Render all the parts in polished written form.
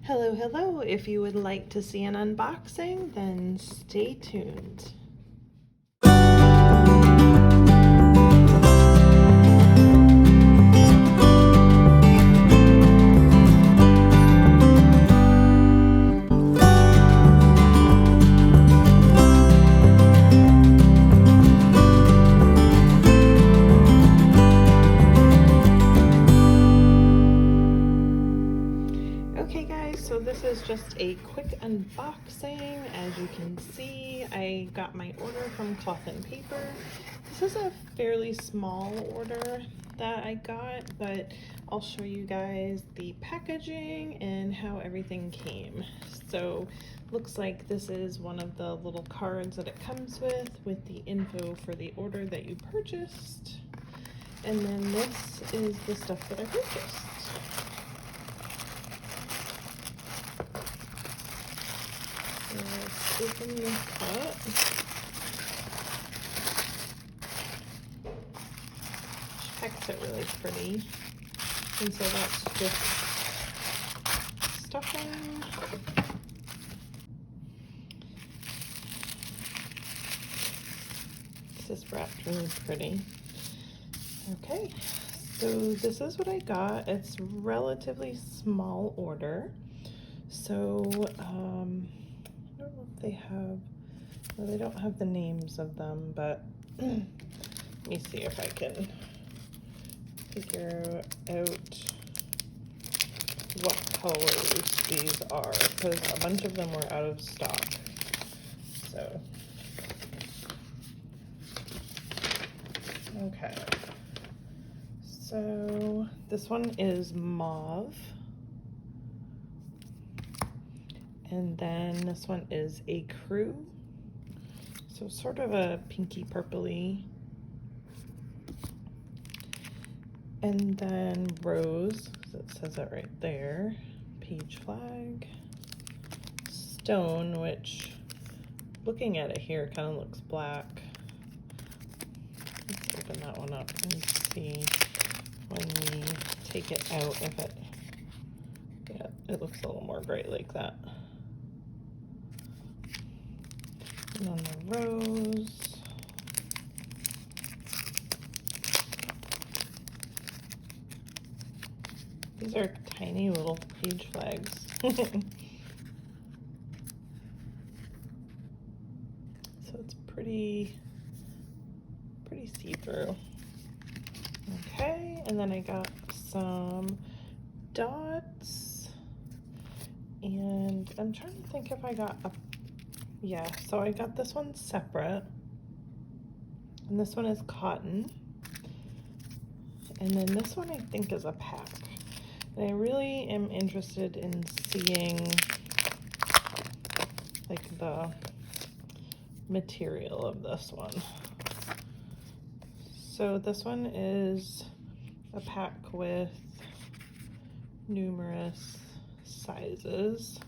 Hello, hello. If you would like to see an unboxing, then stay tuned. Okay guys, so this is just a quick unboxing. As you can see, I got my order from Cloth and Paper. This is a fairly small order that I got, but I'll show you guys the packaging and how everything came. So looks like this is one of the little cards that it comes with the info for the order that you purchased. And then this is the stuff that I purchased. Let's open this up. Checks it really pretty. And so that's just stuffing. This is wrapped really pretty. Okay, so this is what I got. It's relatively small order. So, I don't know if they have, well, they don't have the names of them, but let me see if I can figure out what colors these are, because a bunch of them were out of stock. So, okay. So, this one is mauve. And then this one is a crew, so sort of a pinky purpley. And then rose, so it says that right there. Page flag. Stone, which looking at it here kind of looks black. Let's open that one up and see when we take it out if it, yeah, it looks a little more bright like that. And then the rose. These are tiny little page flags. So it's pretty see-through. Okay, and then I got some dots. And I'm trying to think if I got a, yeah, so I got this one separate, and this one is cotton, and then this one I think is a pack. And I really am interested in seeing like the material of this one. So this one is a pack with numerous sizes.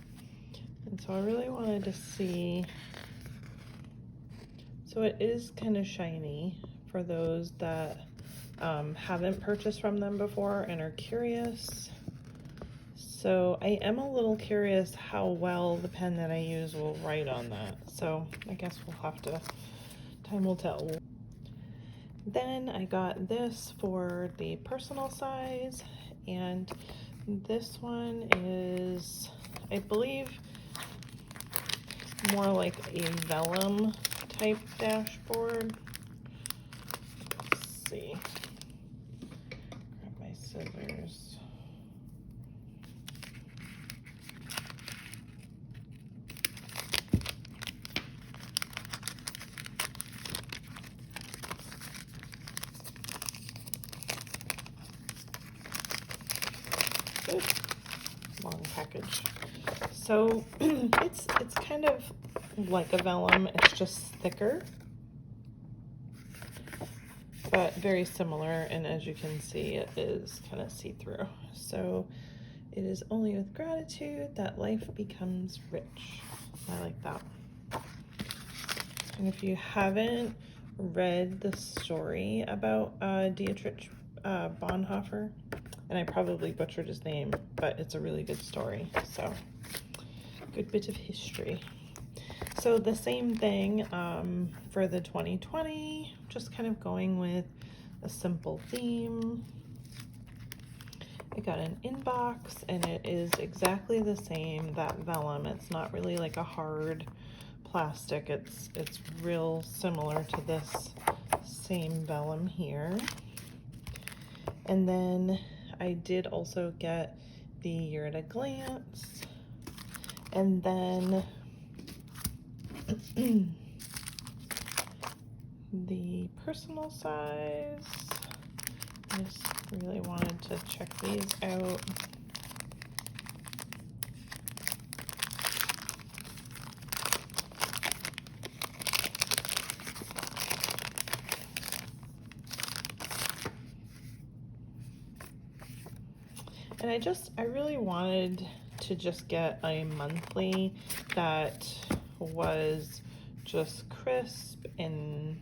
And so I really wanted to see, so it is kind of shiny for those that haven't purchased from them before and are curious. So I am a little curious how well the pen that I use will write on that. So I guess we'll have to, time will tell. Then I got this for the personal size, and this one is, I believe, more like a vellum type dashboard. Let's see. Grab my scissors. Good. Long package. So it's kind of like a vellum, it's just thicker, but very similar, and as you can see, it is kind of see-through. So it is only with gratitude that life becomes rich. I like that. And if you haven't read the story about Dietrich Bonhoeffer, and I probably butchered his name, but it's a really good story. So, good bit of history. So the same thing for the 2020, just kind of going with a simple theme. I got an inbox, and it is exactly the same, that vellum. It's not really like a hard plastic. It's real similar to this same vellum here. And then I did also get the Year at a Glance, and then the personal size. I just really wanted to check these out. And I really wanted to just get a monthly that was just crisp and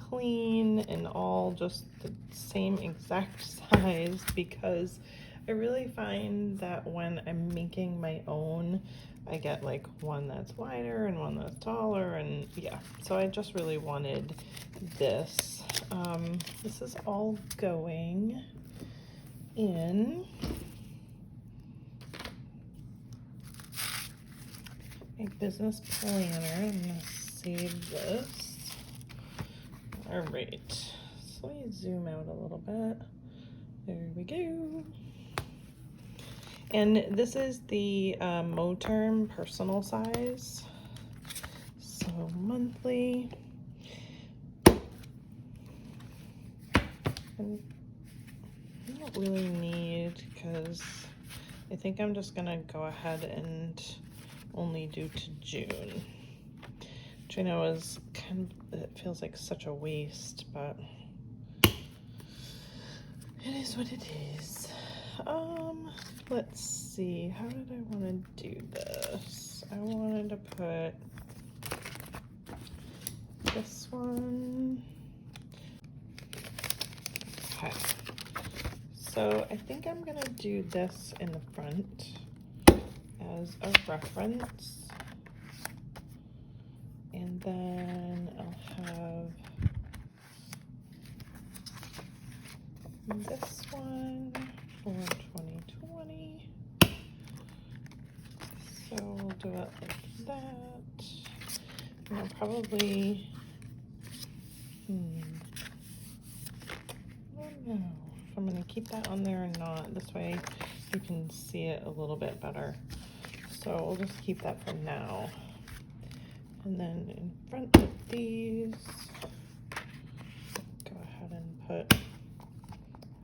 clean and all just the same exact size, because I really find that when I'm making my own, I get like one that's wider and one that's taller, and yeah, so I just really wanted this. This is all going in a business planner. I'm gonna save this. All right, so let me zoom out a little bit. There we go. And this is the Moterm personal size. So monthly. And I don't really need, because I think I'm just gonna go ahead and only do to June, which I know is kind of, it feels like such a waste, but it is what it is. Let's see, how did I want to do this? I wanted to put this one. Okay, so I think I'm gonna do this in the front as a reference, and then I'll have this one for 2020. So we'll do it like that. And I'll probably, I don't know if I'm gonna keep that on there or not. This way you can see it a little bit better. So we'll just keep that for now. And then in front of these, go ahead and put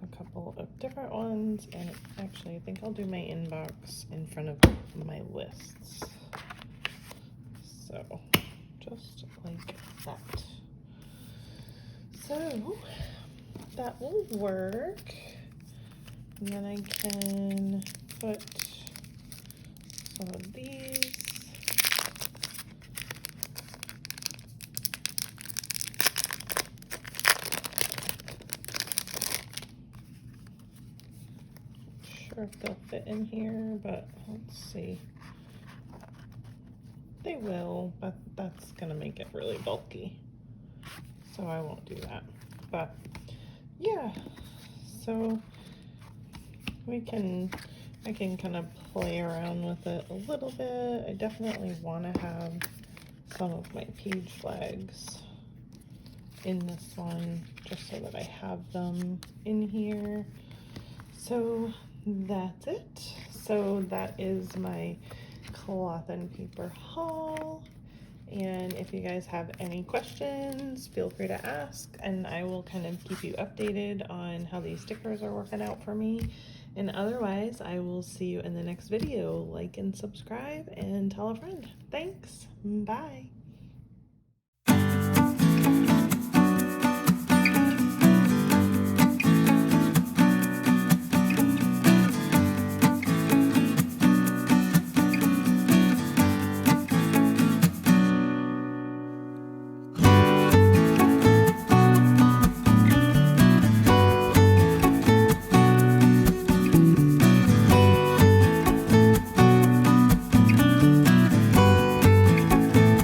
a couple of different ones. And actually, I think I'll do my inbox in front of my lists. So just like that. So that will work. And then I can put some of these. Sure if they'll fit in here, but let's see. They will, but that's gonna make it really bulky, so I won't do that. But yeah, so I can kind of play around with it a little bit. I definitely want to have some of my page flags in this one, just so that I have them in here. So that's it. So that is my cloth and paper haul. And if you guys have any questions, feel free to ask, and I will kind of keep you updated on how these stickers are working out for me. And otherwise, I will see you in the next video. Like and subscribe and tell a friend. Thanks. Bye.